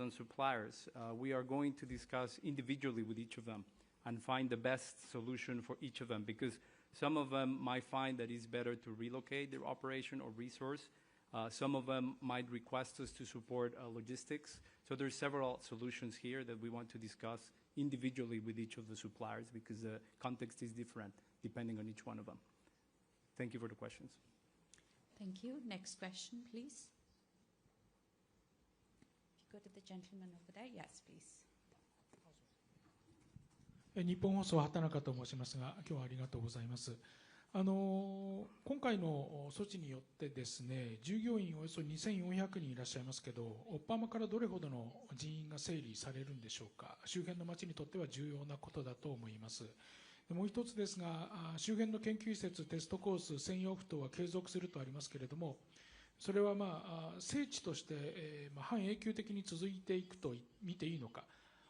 on suppliers, we are going to discuss individually with each of them and find the best solution for each of them, because some of them might find that it's better to relocate their operation or resource. Some of them might request us to support logistics. So there's several solutions here that we want to discuss individually with each of the suppliers, because the context is different depending on each one of them. Thank you for the questions. Thank you. Next question, please. If you go to the gentleman over there. Yes, please. 日本放送畑中と申しますが、今日はありがとうございます。今回の措置によってですね、従業員およそ2400人いらっしゃいますけど、オッパマからどれほどの人員が整理されるんでしょうか。周辺の町にとっては重要なことだと思います。もう一つですが、周辺の研究施設、テストコース、専用府等は継続するとありますけれども、それは聖地として、半永久的に続いていくと見ていいのか、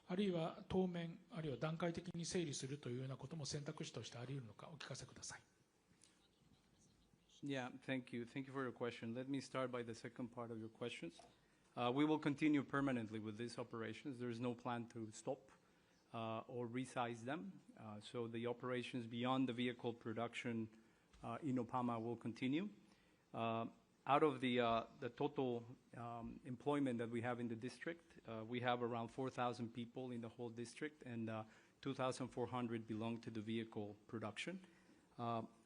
あるいは当面、あるいは段階的に整理するというようなことも選択肢としてあり得るのか、お聞かせください。Yeah, thank you. Thank you for your question. Let me start by the second part of your questions. We will continue permanently with these operations. There is no plan to stop or resize them. So the operations beyond the vehicle production in Oppama will continue. Out of the total employment that we have in the district, we have around 4,000 people in the whole district, and 2,400 belong to the vehicle production.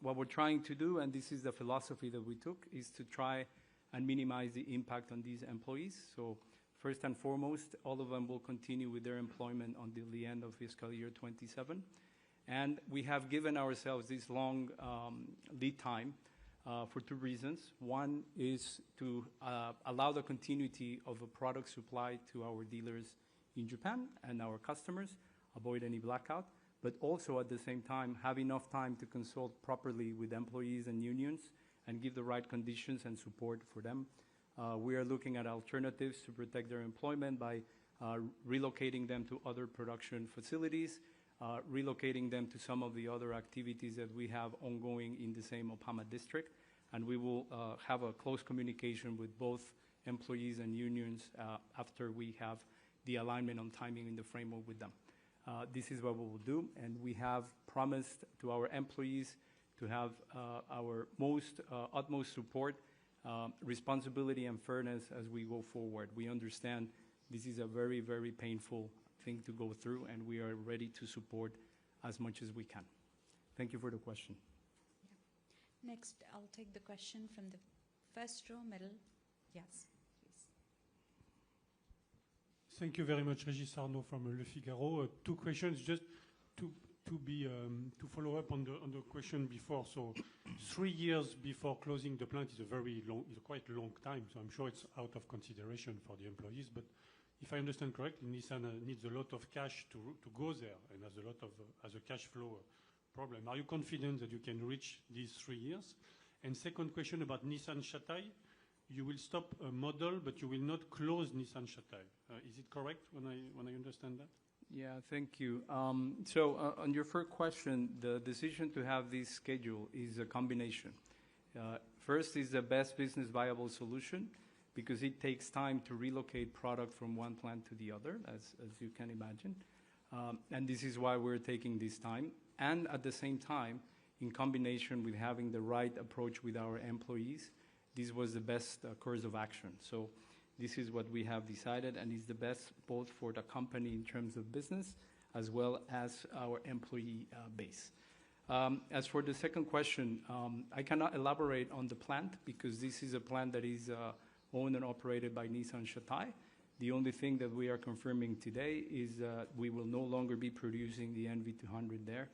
What we're trying to do, and this is the philosophy that we took, is to try and minimize the impact on these employees. So first and foremost, all of them will continue with their employment until the end of fiscal year 27. And we have given ourselves this long lead time for two reasons. One is to allow the continuity of a product supply to our dealers in Japan and our customers, avoid any blackout, but also at the same time have enough time to consult properly with employees and unions and give the right conditions and support for them. We are looking at alternatives to protect their employment by relocating them to other production facilities, relocating them to some of the other activities that we have ongoing in the same Oppama district. And we will have a close communication with both employees and unions after we have the alignment on timing in the framework with them. This is what we will do, and we have promised to our employees to have our utmost support, responsibility, and fairness as we go forward. We understand this is a very, very painful thing to go through, and we are ready to support as much as we can. Thank you for the question. Yeah. Next, I'll take the question from the first row, middle. Yes, please. Thank you very much, Régis Arnaud from Le Figaro. Two questions, just to follow up on the question before. So 3 years before closing the plant is quite a long time. So I'm sure it's out of consideration for the employees. But if I understand correctly, Nissan needs a lot of cash to go there and has a cash flow problem. Are you confident that you can reach these 3 years? And second question about Nissan Shatai. You will stop a model, but you will not close Nissan Shatai. Is it correct when I understand that? Yeah, thank you. So on your first question, the decision to have this schedule is a combination. First is the best business viable solution, because it takes time to relocate product from one plant to the other, as you can imagine. And this is why we're taking this time. And at the same time, in combination with having the right approach with our employees, this was the best course of action. So this is what we have decided, and is the best both for the company in terms of business as well as our employee base. As for the second question, I cannot elaborate on the plant because this is a plant that is owned and operated by Nissan Shatai. The only thing that we are confirming today is we will no longer be producing the NV200 there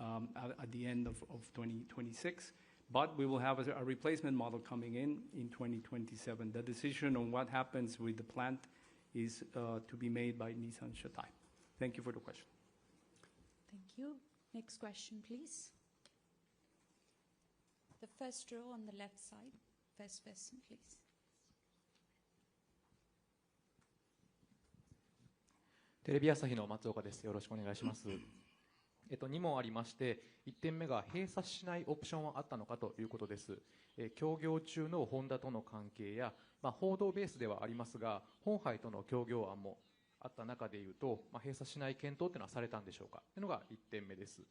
at the end of 2026. But we will have a replacement model coming in 2027. The decision on what happens with the plant is to be made by Nissan Shatai. Thank you for the question. Thank you. Next question, please. The first row on the left side. First person, please. テレビ朝日の松岡です。よろしくお願いします。2問ありまして、1点目が閉鎖しないオプションはあったのかということです。協業中のホンダとの関係や、報道ベースではありますが、本杯との協業案もあった中でいうと、閉鎖しない検討というのはされたんでしょうかというのが1点目です。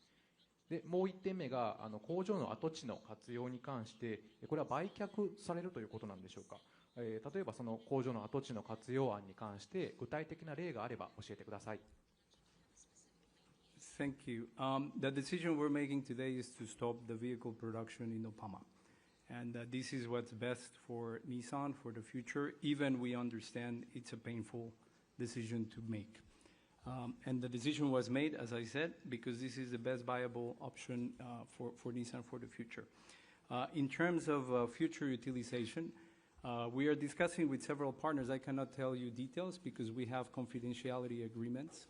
で、もう1点目が、工場の跡地の活用に関して、これは売却されるということなんでしょうか。例えばその工場の跡地の活用案に関して、具体的な例があれば教えてください。Thank you. The decision we're making today is to stop the vehicle production in Oppama. And this is what's best for Nissan for the future, even we understand it's a painful decision to make. And the decision was made, as I said, because this is the best viable option for Nissan for the future. In terms of future utilization, we are discussing with several partners. I cannot tell you details because we have confidentiality agreements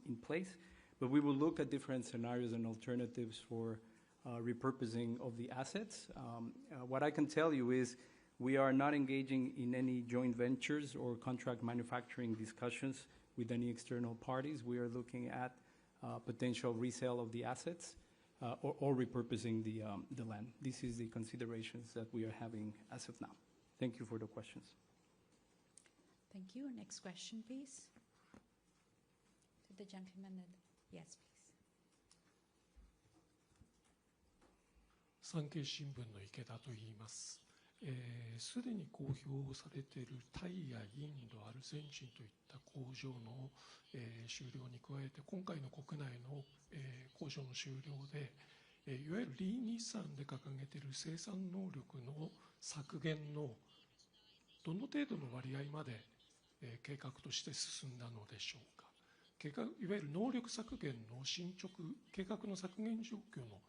in place, but we will look at different scenarios and alternatives for repurposing of the assets. What I can tell you is we are not engaging in any joint ventures or contract manufacturing discussions with any external parties. We are looking at potential resale of the assets or repurposing the land. This is the considerations that we are having as of now. Thank you for the questions. Thank you. Next question, please. To the gentleman. Yes, please. 産経新聞の池田と言います。すでに公表されているタイやインド、アルゼンチンといった工場の、終了に加えて、今回の国内の、工場の終了で、いわゆるリー・ニッサンで掲げている生産能力の削減のどの程度の割合まで、計画として進んだのでしょうか。いわゆる能力削減の進捗、計画の削減状況の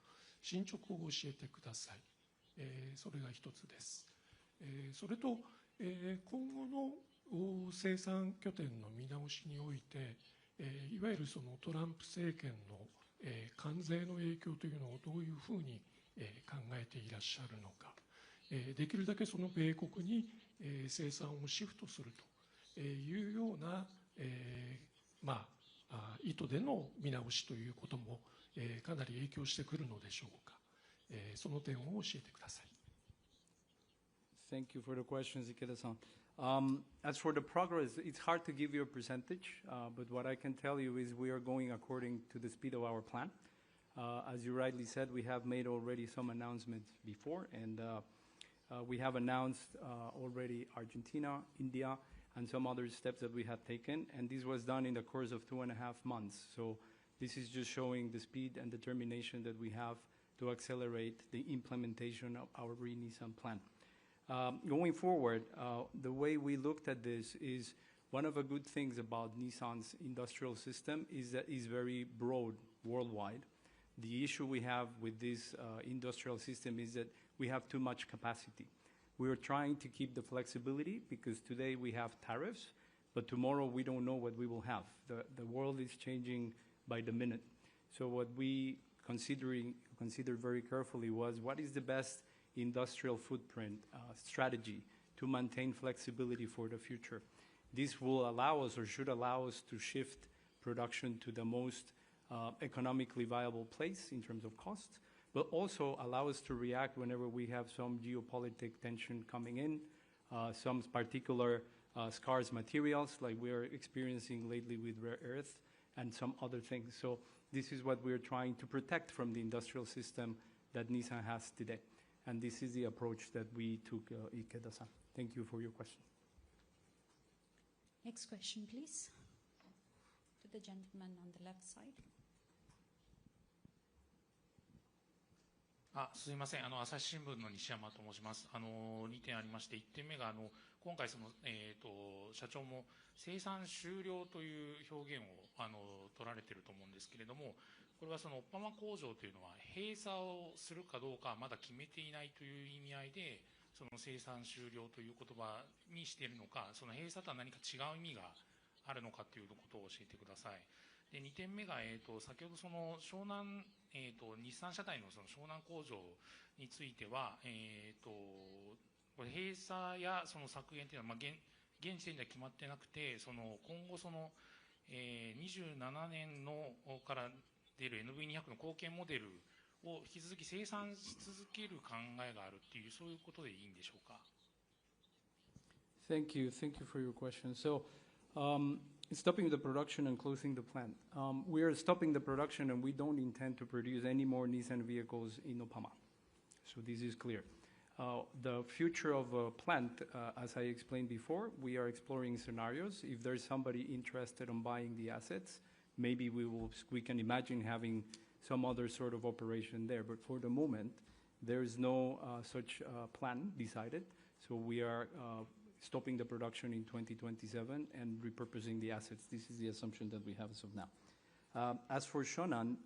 進捗を教えてください。それが一つです。それと、今後の生産拠点の見直しにおいて、いわゆるそのトランプ政権の関税の影響というのをどういうふうに考えていらっしゃるのか、できるだけその米国に生産をシフトするというような意図での見直しということもかなり影響してくるのでしょうか。その点を教えてください。Thank you for the questions, Ikeda-san. As for the progress, it's hard to give you a percentage, but what I can tell you is we are going according to the speed of our plan. As you rightly said, we have made already some announcements before, and we have announced already Argentina, India, and some other steps that we have taken, and this was done in the course of 2.5 months. So this is just showing the speed and determination that we have to accelerate the implementation of our Nissan plan. Going forward, the way we looked at this is one of the good things about Nissan's industrial system is that it's very broad worldwide. The issue we have with this industrial system is that we have too much capacity. We are trying to keep the flexibility because today we have tariffs, but tomorrow we don't know what we will have. The world is changing by the minute. So what we considered very carefully was what is the best industrial footprint strategy to maintain flexibility for the future. This will allow us or should allow us to shift production to the most economically viable place in terms of cost, but also allow us to react whenever we have some geopolitical tension coming in, some particular scarce materials like we are experiencing lately with rare earth and some other things. So this is what we are trying to protect from the industrial system that Nissan has today. And this is the approach that we took, Ikeda-san. Thank you for your question. Next question, please. To the gentleman on the left side. すみません、朝日新聞の西山と申します。2点ありまして、1点目が今回社長も生産終了という表現を取られていると思うんですけれども、これはそのオッパマ工場というのは閉鎖をするかどうかまだ決めていないという意味合いで、その生産終了という言葉にしているのか、その閉鎖とは何か違う意味があるのかということを教えてください。で2点目が、先ほどその湘南、日産車体のその湘南工場については、これ閉鎖やその削減というのは、現時点では決まってなくて、今後27年のから出る NV200 の後継モデルを引き続き生産し続ける考えがあるっていう、そういうことでいいんでしょうか。Thank you. Thank you for your question. So, stopping the production and closing the plant. We are stopping the production and we don't intend to produce any more Nissan vehicles in Oppama. So this is clear. The future of a plant, as I explained before, we are exploring scenarios. If there's somebody interested in buying the assets, maybe we can imagine having some other sort of operation there. But for the moment, there is no such plan decided. So we are stopping the production in 2027 and repurposing the assets. This is the assumption that we have as of now. As for Shonan,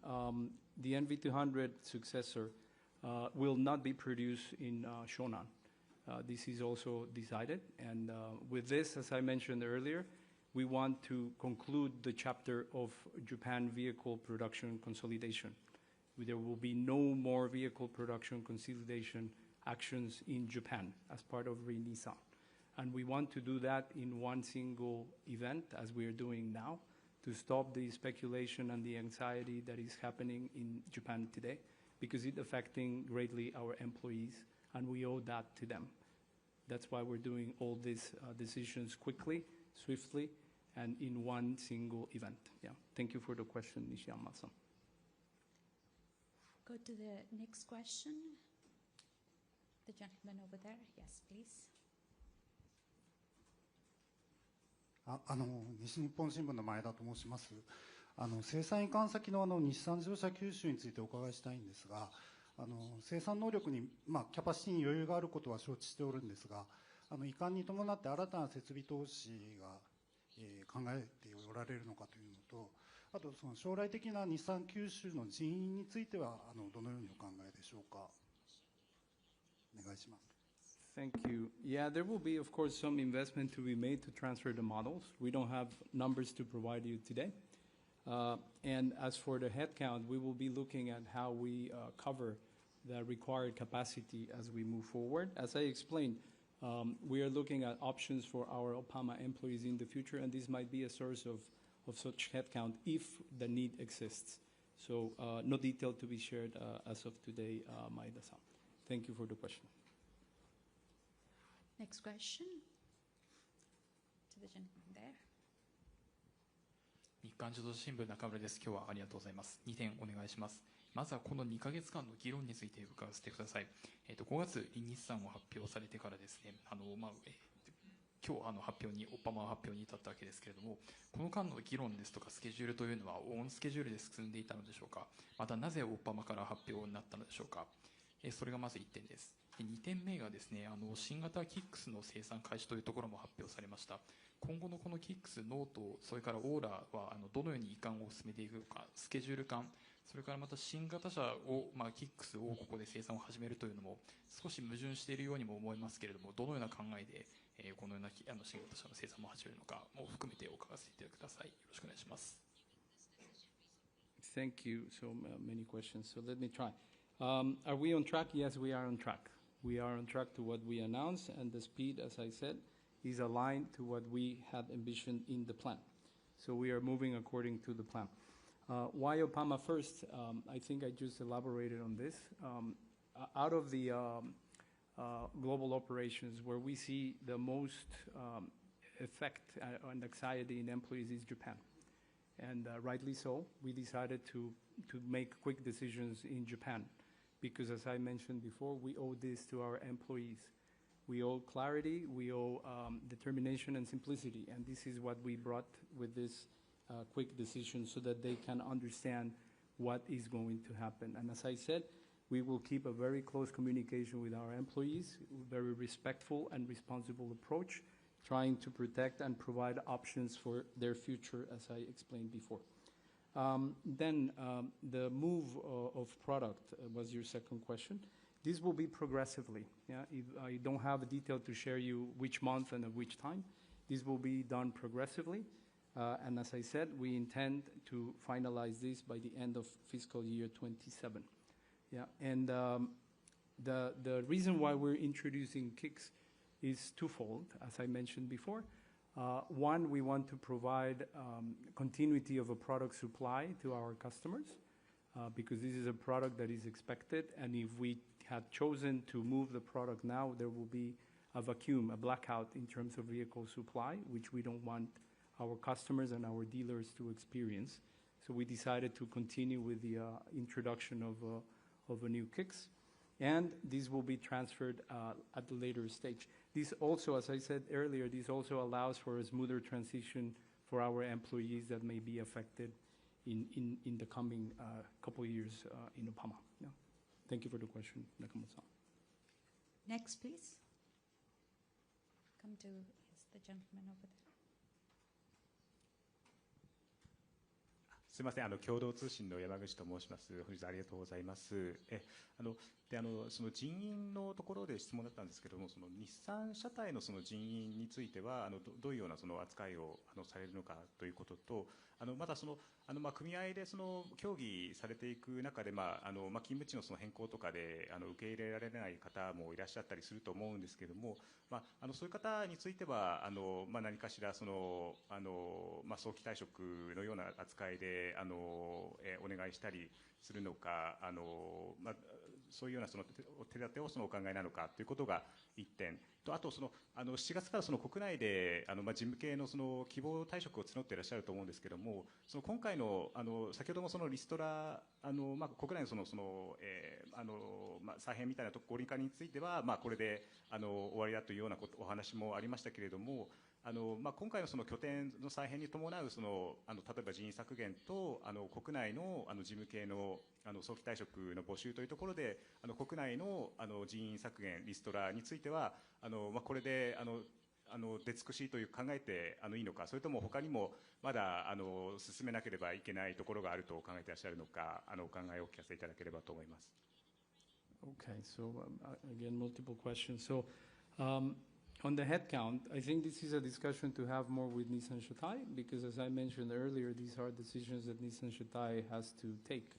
the NV200 successor will not be produced in Shonan. This is also decided. And with this, as I mentioned earlier, we want to conclude the chapter of Japan vehicle production consolidation. There will be no more vehicle production consolidation actions in Japan as part of Nissan. And we want to do that in one single event, as we are doing now, to stop the speculation and the anxiety that is happening in Japan today, because it's affecting greatly our employees, and we owe that to them. That's why we're doing all these decisions quickly, swiftly, and in one single event. Yeah. Thank you for the question, Nishiyama-san. Go to the next question. The gentleman over there. Yes, please. 西日本新聞の前田と申します。生産移管先の日産自動車九州についてお伺いしたいんですが、生産能力に、キャパシティに余裕があることは承知しておるんですが、移管に伴って新たな設備投資が、考えておられるのかというのと、あとその将来的な日産九州の人員についてはどのようにお考えでしょうか。お願いします。Thank you. Yeah, there will be, of course, some investment to be made to transfer the models. We don't have numbers to provide you today. And as for the headcount, we will be looking at how we cover the required capacity as we move forward. As I explained, we are looking at options for our Oppama employees in the future, and this might be a source of such headcount if the need exists. So no detail to be shared as of today, Maeda-san. Thank you for the question. Next question. To the gentleman there. 日刊自動車新聞中村です。今日はありがとうございます。2点お願いします。まずはこの2ヶ月間の議論について伺わせてください。5月に日産を発表されてからですね、今日発表に、オッパマ発表に至ったわけですけれども、この間の議論ですとかスケジュールというのはオンスケジュールで進んでいたのでしょうか。またなぜオッパマから発表になったのでしょうか。それがまず1点です。2点目がですね、新型キックスの生産開始というところも発表されました。今後のこのキックス、ノート、それからオーラはどのように移管を進めていくのか、スケジュール感、それからまた新型車を、キックスをここで生産を始めるというのも少し矛盾しているようにも思いますけれども、どのような考えで、このような新型車の生産も始めるのかも含めてお伺わせてください。よろしくお願いします。Thank you. So many questions. So let me try. Are we on track? Yes, we are on track. We are on track to what we announced, and the speed, as I said, is aligned to what we had envisioned in the plan. So we are moving according to the plan. Why Oppama first? I think I just elaborated on this. Out of the global operations, where we see the most effect and anxiety in employees is Japan. And rightly so, we decided to make quick decisions in Japan. Because as I mentioned before, we owe this to our employees. We owe clarity, we owe determination and simplicity, and this is what we brought with this quick decision so that they can understand what is going to happen. And as I said, we will keep a very close communication with our employees, very respectful and responsible approach, trying to protect and provide options for their future, as I explained before. Then the move of product was your second question. This will be progressively. Yeah, I don't have a detail to share you which month and at which time. This will be done progressively. And as I said, we intend to finalize this by the end of fiscal year 27. Yeah, and the reason why we're introducing kicks is twofold, as I mentioned before. One, we want to provide continuity of a product supply to our customers. because this is a product that is expected, and if we had chosen to move the product now, there will be a vacuum, a blackout in terms of vehicle supply, which we don't want our customers and our dealers to experience. So we decided to continue with the introduction of a new kicks, and this will be transferred at a later stage. This also, as I said earlier, this also allows for a smoother transition for our employees that may be affected in the coming couple of years in Oppama. Yeah. Thank you for the question, Nakamoto-san. Next, please. Come to the gentleman over there. すみません、共同通信の山口と申します。本日ありがとうございます。その人員のところで質問だったんですけれども、その日産車体のその人員についてはどういうようなその扱いをされるのかということと、またその組合でその協議されていく中で、勤務地のその変更とかで受け入れられない方もいらっしゃったりすると思うんですけれども、そういう方については何かしらその早期退職のような扱いでお願いしたりするのか、そういうようなその手立てをお考えなのかということが1点と、あと7月から国内で事務系の希望退職を募っていらっしゃると思うんですけれども、今回の先ほどもリストラ国内の再編みたいな合理化についてはこれで終わりだというようなお話もありましたけれども、今回の拠点の再編に伴う例えば人員削減と国内の事務系の早期退職の募集というところで国内の人員削減リストラについてはこれで出尽くしという考えていいのか、それとも他にもまだ進めなければいけないところがあると考えていらっしゃるのか、お考えをお聞かせいただければと思います。Okay, so again, multiple questions. So on the headcount, I think this is a discussion to have more with Nissan Shotai, because as I mentioned earlier, these are decisions that Nissan Shotai has to take.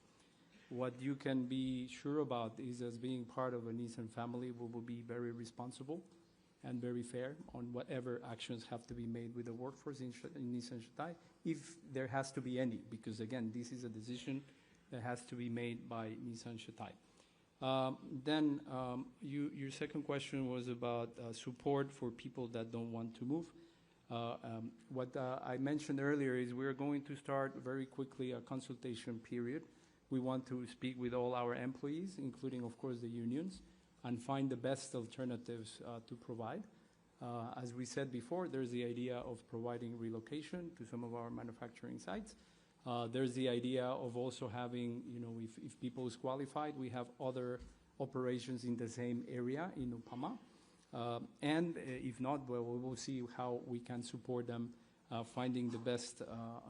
What you can be sure about is, as being part of a Nissan family, we will be very responsible and very fair on whatever actions have to be made with the workforce in Nissan Shotai, if there has to be any, because again, this is a decision that has to be made by Nissan Shotai. Then your second question was about support for people that don't want to move. What I mentioned earlier is we're going to start very quickly a consultation period. We want to speak with all our employees, including, of course, the unions, and find the best alternatives to provide. As we said before, there's the idea of providing relocation to some of our manufacturing sites. There's the idea of also having, if people is qualified, we have other operations in the same area in Oppama. And if not, well, we will see how we can support them, finding the best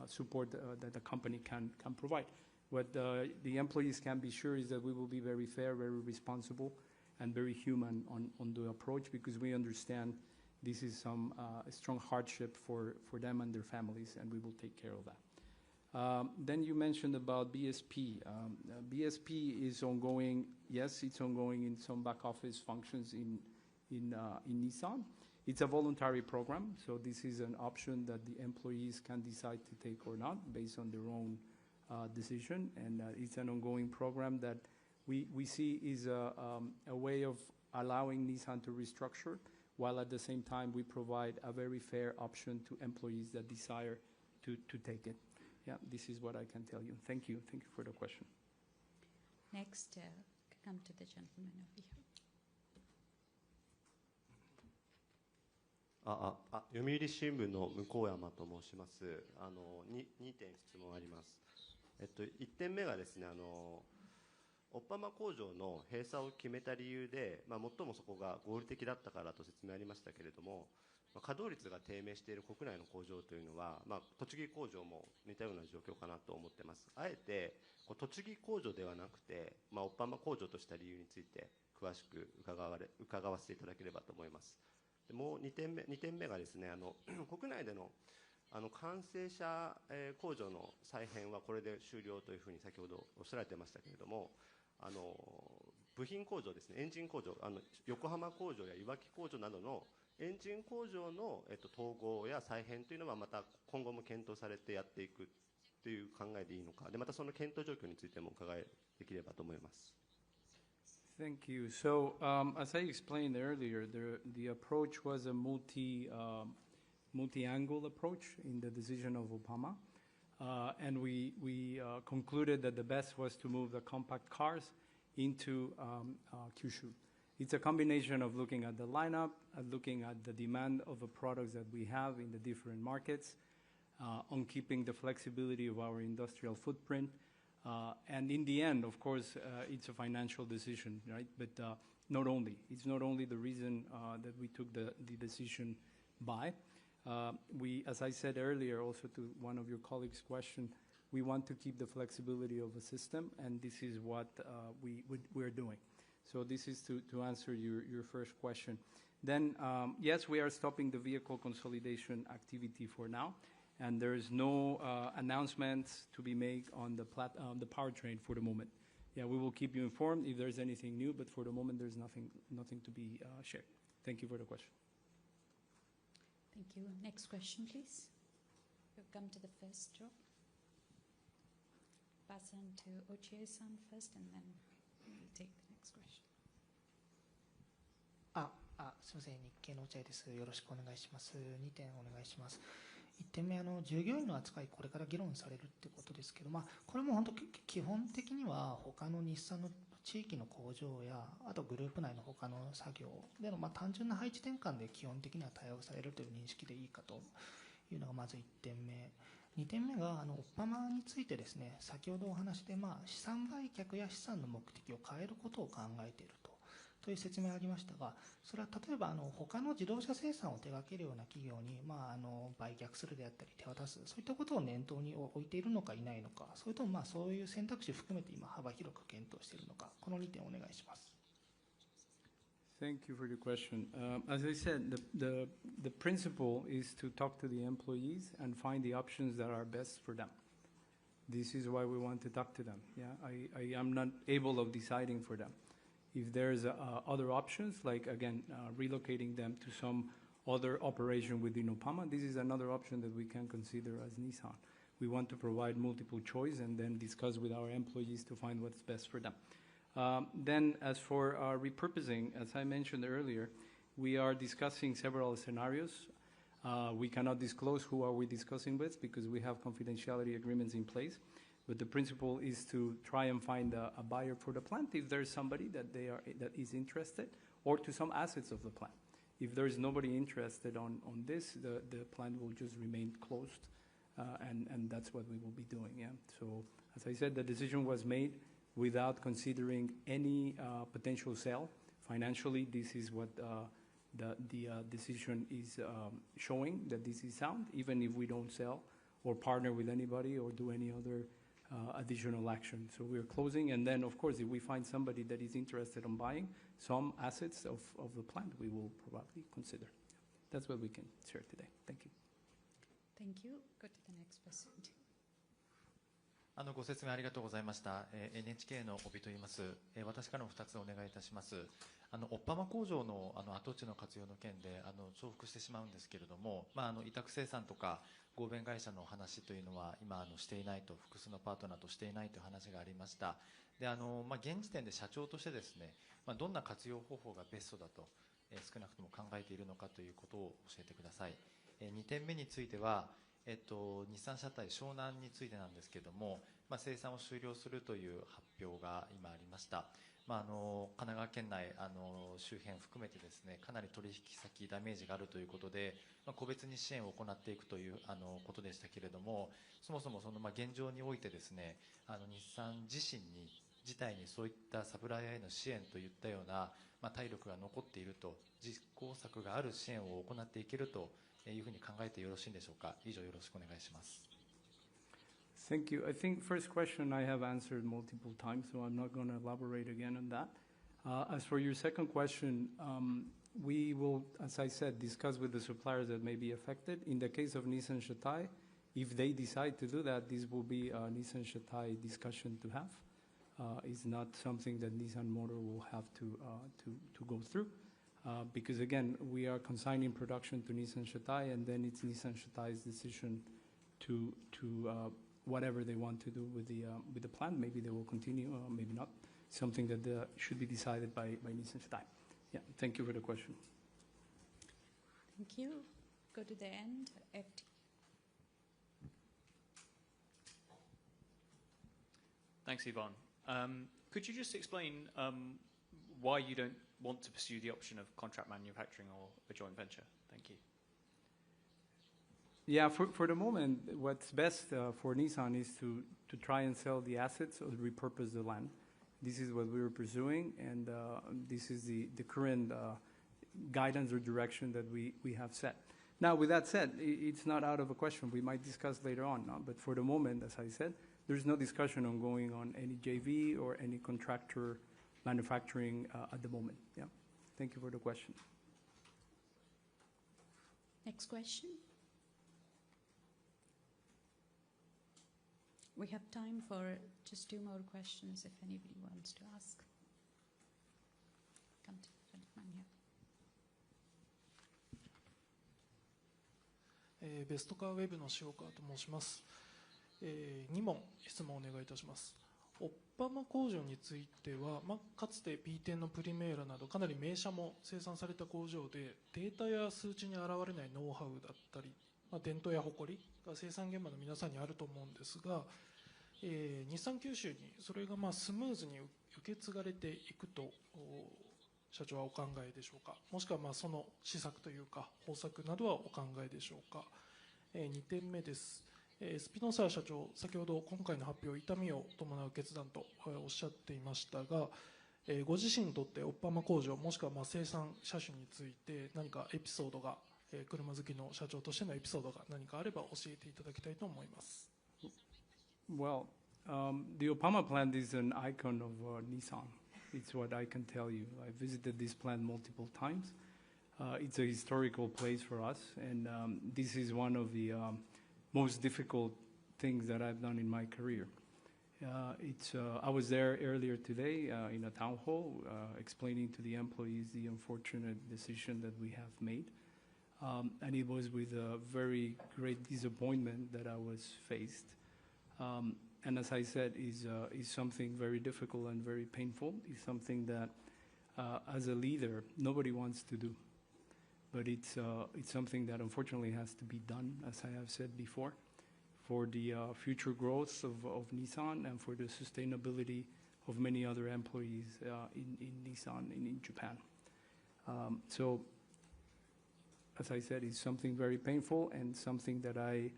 support that the company can provide. What the employees can be sure is that we will be very fair, very responsible, and very human on the approach, because we understand this is some strong hardship for them and their families, and we will take care of that. Then you mentioned about BSP. BSP is ongoing. Yes, it's ongoing in some back office functions in Nissan. It's a voluntary program, so this is an option that the employees can decide to take or not based on their own decision, and it's an ongoing program that we see is a way of allowing Nissan to restructure, while at the same time we provide a very fair option to employees that desire to take it. Yeah, this is what I can tell you. Thank you. Thank you for the question. Next, come to the gentleman over here. 読売新聞の向山と申します。2点質問あります。1点目がですね、オッパマ工場の閉鎖を決めた理由で、最もそこが合理的だったからと説明ありましたけれども、稼働率が低迷している国内の工場というのは、栃木工場も似たような状況かなと思ってます。あえて栃木工場ではなくて、オッパマ工場とした理由について詳しく伺わせていただければと思います。でもう2点目がですね、国内での完成車工場の再編はこれで終了というふうに先ほどおっしゃられてましたけれども、部品工場ですね、エンジン工場、横浜工場やいわき工場などのエンジン工場の統合や再編というのはまた今後も検討されてやっていくという考えでいいのか、でまたその検討状況についてもお伺いできればと思います。Thank you. So, as I explained earlier, the approach was a multi-angle approach in the decision of Oppama. And we concluded that the best was to move the compact cars into Kyushu. It's a combination of looking at the lineup, looking at the demand of the products that we have in the different markets, on keeping the flexibility of our industrial footprint. And in the end, of course, it's a financial decision, right? But not only. It's not only the reason that we took the decision by. We, as I said earlier, also to one of your colleagues' question, we want to keep the flexibility of the system, and this is what we're doing. So this is to answer your first question. Then, yes, we are stopping the vehicle consolidation activity for now, and there is no announcements to be made on the powertrain for the moment. Yeah, we will keep you informed if there's anything new, but for the moment, there's nothing to be shared. Thank you for the question. Thank you. Next question, please. We'll come to the first row. Pass on to Ochie-san first, and then we'll take the next question. すみません、日経の落合です。よろしくお願いします。2点お願いします。1点目、従業員の扱い、これから議論されるってことですけど、これも本当、基本的には他の日産の地域の工場や、あとグループ内の他の作業での、単純な配置転換で基本的には対応されるという認識でいいかというのがまず1点目。2点目が、オッパマについてですね、先ほどお話で、資産売却や資産の目的を変えることを考えているという説明がありましたが、それは例えば他の自動車生産を手掛けるような企業に、売却するであったり手渡す、そういったことを念頭に置いているのかいないのか、それともそういう選択肢を含めて今幅広く検討しているのか、この2点お願いします。Thank you for the question. As I said, the principle is to talk to the employees and find the options that are best for them. This is why we want to talk to them. Yeah, I am not able of deciding for them. If there's other options, like again, relocating them to some other operation within Oppama, this is another option that we can consider as Nissan. We want to provide multiple choice and then discuss with our employees to find what's best for them. Then as for repurposing, as I mentioned earlier, we are discussing several scenarios. We cannot disclose who are we discussing with because we have confidentiality agreements in place. But the principle is to try and find a buyer for the plant if there's somebody that is interested, or to some assets of the plant. If there is nobody interested on this, the plant will just remain closed, and that's what we will be doing. Yeah. So as I said, the decision was made without considering any potential sale. Financially, this is what the decision is showing, that this is sound, even if we don't sell or partner with anybody or do any other additional action. So we're closing, and then of course if we find somebody that is interested in buying some assets of the plant, we will probably consider. That's what we can share today. Thank you. Thank you. Go to the next person. ご説明ありがとうございました。NHK の帯と言います。私からも2つお願いいたします。オッパマ工場の跡地の活用の件で重複してしまうんですけれども、委託生産とか合弁会社の話というのは今していないと、複数のパートナーとしていないという話がありました。で現時点で社長としてですね、どんな活用方法がベストだと、少なくとも考えているのかということを教えてください。2点目については、日産車体湘南についてなんですけれども、生産を終了するという発表が今ありました。神奈川県内周辺含めてですね、かなり取引先ダメージがあるということで、個別に支援を行っていくということでしたけれども、そもそもその現状においてですね、日産自体にそういったサプライヤーへの支援といったような、体力が残っていると、実行策がある支援を行っていけるというふうに考えてよろしいんでしょうか。以上よろしくお願いします。Thank you. I think first question I have answered multiple times, so I'm not going to elaborate again on that. As for your second question, we will, as I said, discuss with the suppliers that may be affected. In the case of Nissan Shatai, if they decide to do that, this will be a Nissan Shatai discussion to have. It's not something that Nissan Motor will have to go through. Because again, we are consigning production to Nissan Shatai, and then it's Nissan Shatai's decision to whatever they want to do with the plant. Maybe they will continue, maybe not. Something that should be decided by Nissan Shutdown. Yeah, thank you for the question. Thank you. Go to the end. FT. Thanks, Ivan. Could you just explain why you don't want to pursue the option of contract manufacturing or a joint venture? Thank you. Yeah, for the moment, what's best for Nissan is to try and sell the assets or repurpose the land. This is what we were pursuing, and this is the current guidance or direction that we have set. Now, with that said, it's not out of a question. We might discuss later on, but for the moment, as I said, there's no discussion on going on any JV or any contractor manufacturing at the moment. Yeah. Thank you for the question. Next question. We have time for just 2 more questions if anybody wants to ask. Come to the gentleman here. ベストカーウェブの塩川と申します。2問質問をお願いいたします。オッパマ工場については、かつて P10 のプリメーラなどかなり名車も生産された工場で、データや数値に現れないノウハウだったり、伝統や誇りが生産現場の皆さんにあると思うんですが、日産九州にそれがスムーズに受け継がれていくと社長はお考えでしょうか。もしくはその施策というか方策などはお考えでしょうか。2点目です。スピノサー社長、先ほど今回の発表、痛みを伴う決断とおっしゃっていましたが、ご自身にとってオッパマ工場もしくは生産車種について何かエピソードが、車好きの社長としてのエピソードが何かあれば教えていただきたいと思います。Well, the Oppama plant is an icon of Nissan. It's what I can tell you. I visited this plant multiple times. It's a historical place for us, and this is one of the most difficult things that I've done in my career. I was there earlier today in a town hall explaining to the employees the unfortunate decision that we have made. And it was with a very great disappointment that I was faced. And as I said, is something very difficult and very painful. It's something that, as a leader, nobody wants to do. But it's something that unfortunately has to be done, as I have said before, for the future growth of Nissan and for the sustainability of many other employees in Nissan and in Japan. So, as I said, it's something very painful and something that I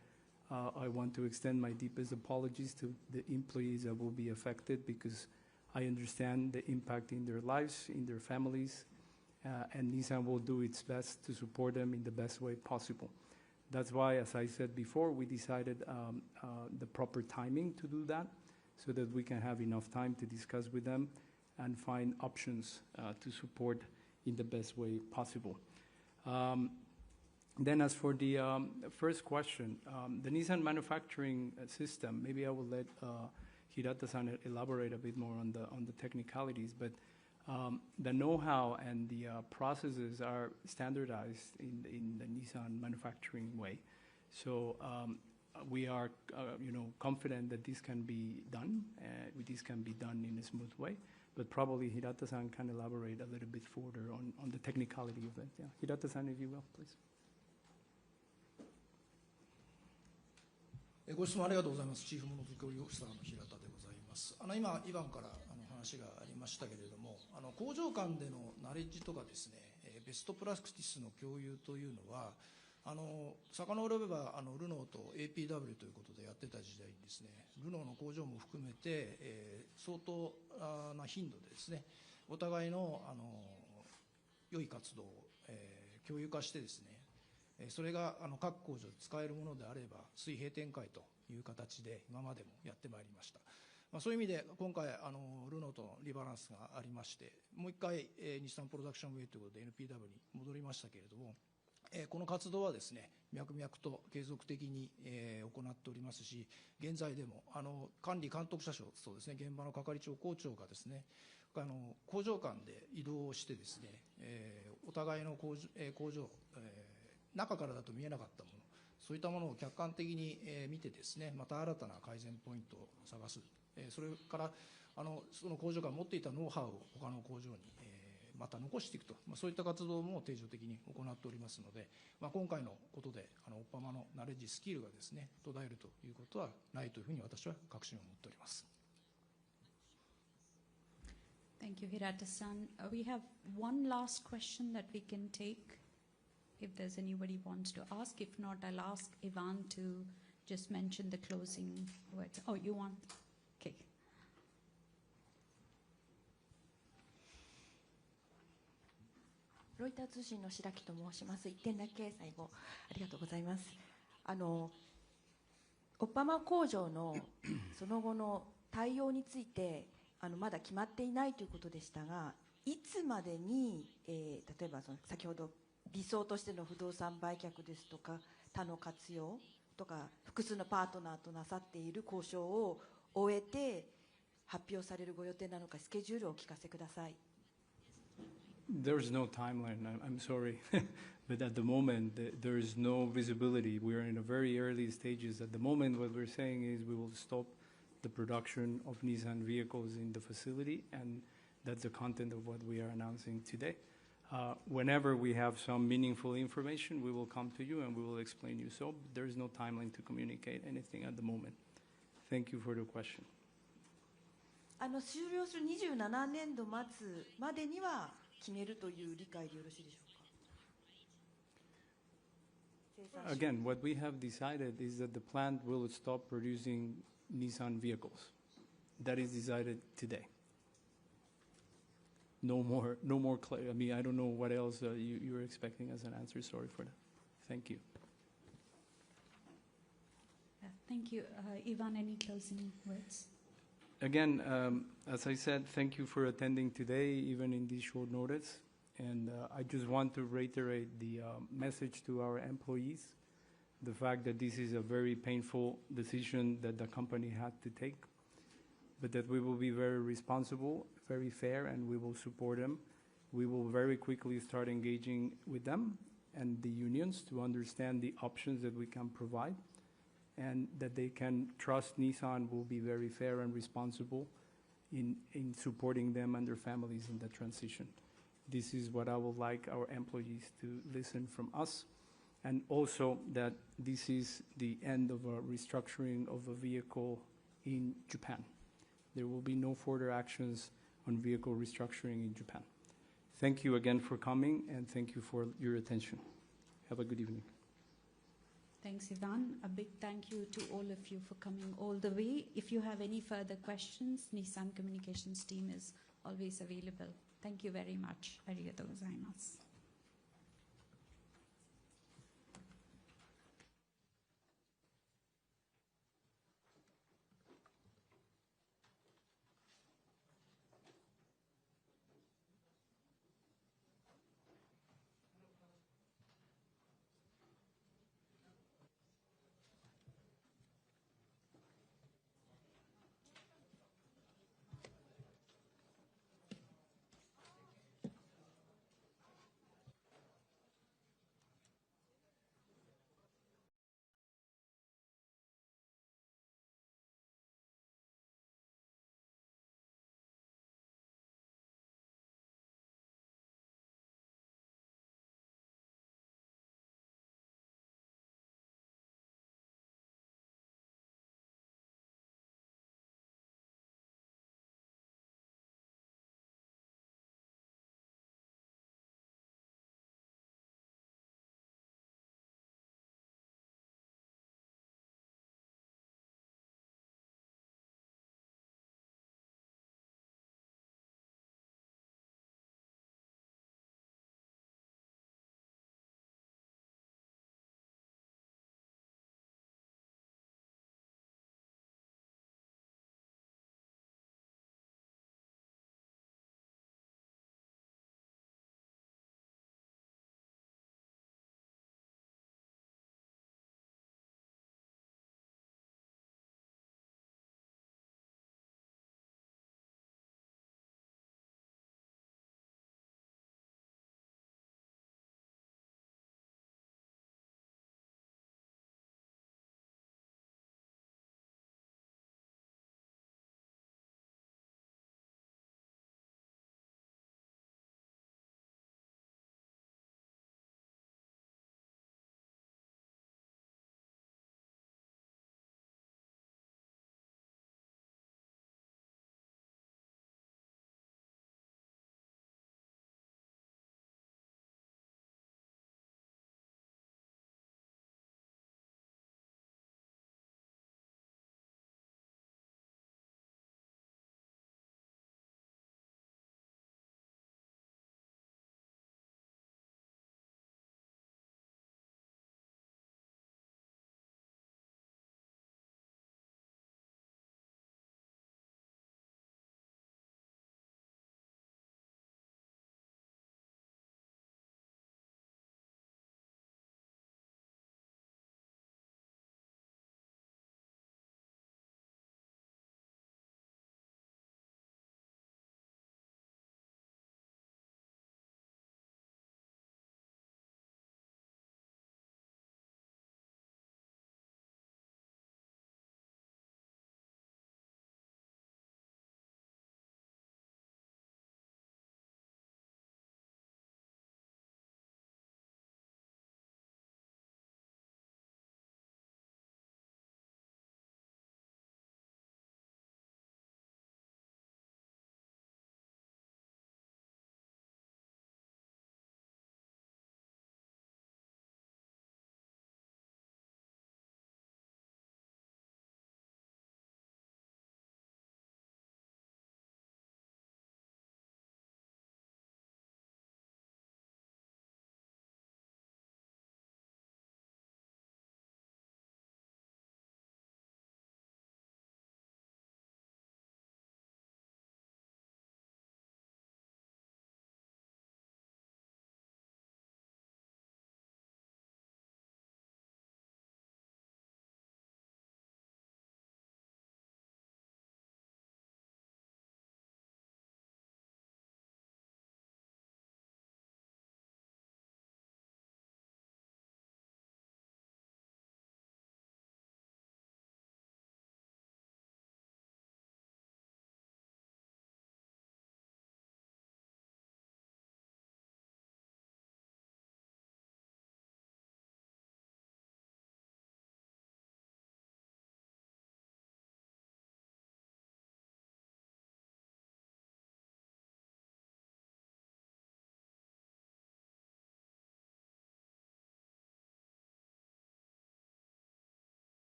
want to extend my deepest apologies to the employees that will be affected, because I understand the impact in their lives, in their families, and Nissan will do its best to support them in the best way possible. That's why, as I said before, we decided the proper timing to do that, so that we can have enough time to discuss with them and find options to support in the best way possible. Then as for the first question, the Nissan manufacturing system, maybe I will let Hirata-san elaborate a bit more on the technicalities, but the know-how and the processes are standardized in the Nissan manufacturing way. So we are confident that this can be done, this can be done in a smooth way, but probably Hirata-san can elaborate a little bit further on the technicality of it. Yeah. Hirata-san, if you will, please. ご質問ありがとうございます。チーフモノづくりオフィサーの平田でございます。今、イバンから話がありましたけれども、工場間でのナレッジとかですね、ベストプラクティスの共有というのは、遡ればルノーと APW ということでやってた時代にですね、ルノーの工場も含めて、相当な頻度でですね、お互いの良い活動を、共有化してですね、それが各工場で使えるものであれば水平展開という形で今までもやってまいりました。そういう意味で今回ルノーとのリバランスがありまして、もう一回日産プロダクションウェイということで NPW に戻りましたけれども、この活動はですね脈々と継続的に行っておりますし、現在でも管理監督者長、そうですね、現場の係長校長がですね工場間で移動してですね、お互いの工場中からだと見えなかったもの、そういったものを客観的に見てですね、また新たな改善ポイントを探す、それからその工場が持っていたノウハウを他の工場にまた残していくと、そういった活動も定常的に行っておりますので、今回のことでオッパマのナレッジスキルがですね途絶えるということはないというふうに私は確信を持っております。Thank you, Hirata-san. We have one last question that we can take if there's anybody wants to ask. If not, I'll ask Ivan to just mention the closing words. Oh, you want? Okay. ロイター通信の白木と申します。1点だけ最後ありがとうございます。オッパマ工場のその後の対応についてまだ決まっていないということでしたが、いつまでに、例えば先ほど理想としての不動産売却ですとか他の活用とか複数のパートナーとなさっている交渉を終えて発表されるご予定なのか、スケジュールをお聞かせください。There's no timeline. I'm sorry, but at the moment there is no visibility. We are in a very early stages. At the moment, what we're saying is we will stop the production of Nissan vehicles in the facility, and that's the content of what we are announcing today. Whenever we have some meaningful information, we will come to you and we will explain you. So there is no timeline to communicate anything at the moment. Thank you for the question. 終了する27年度末までには決めるという理解でよろしいでしょうか。 Again, what we have decided is that the plant will stop producing Nissan vehicles. That is decided today. No more. I mean, I don't know what else you're expecting as an answer. Sorry for that. Thank you. Thank you. Ivan, any closing words? Again, as I said, thank you for attending today, even in this short notice. And I just want to reiterate the message to our employees, the fact that this is a very painful decision that the company had to take, but that we will be very responsible, very fair, and we will support them. We will very quickly start engaging with them and the unions to understand the options that we can provide, and that they can trust Nissan will be very fair and responsible in supporting them and their families in the transition. This is what I would like our employees to listen from us, and also that this is the end of a restructuring of a vehicle in Japan. There will be no further actions on vehicle restructuring in Japan. Thank you again for coming, and thank you for your attention. Have a good evening. Thanks, Ivan. A big thank you to all of you for coming all the way. If you have any further questions, Nissan Communications team is always available. Thank you very much. ありがとうございます。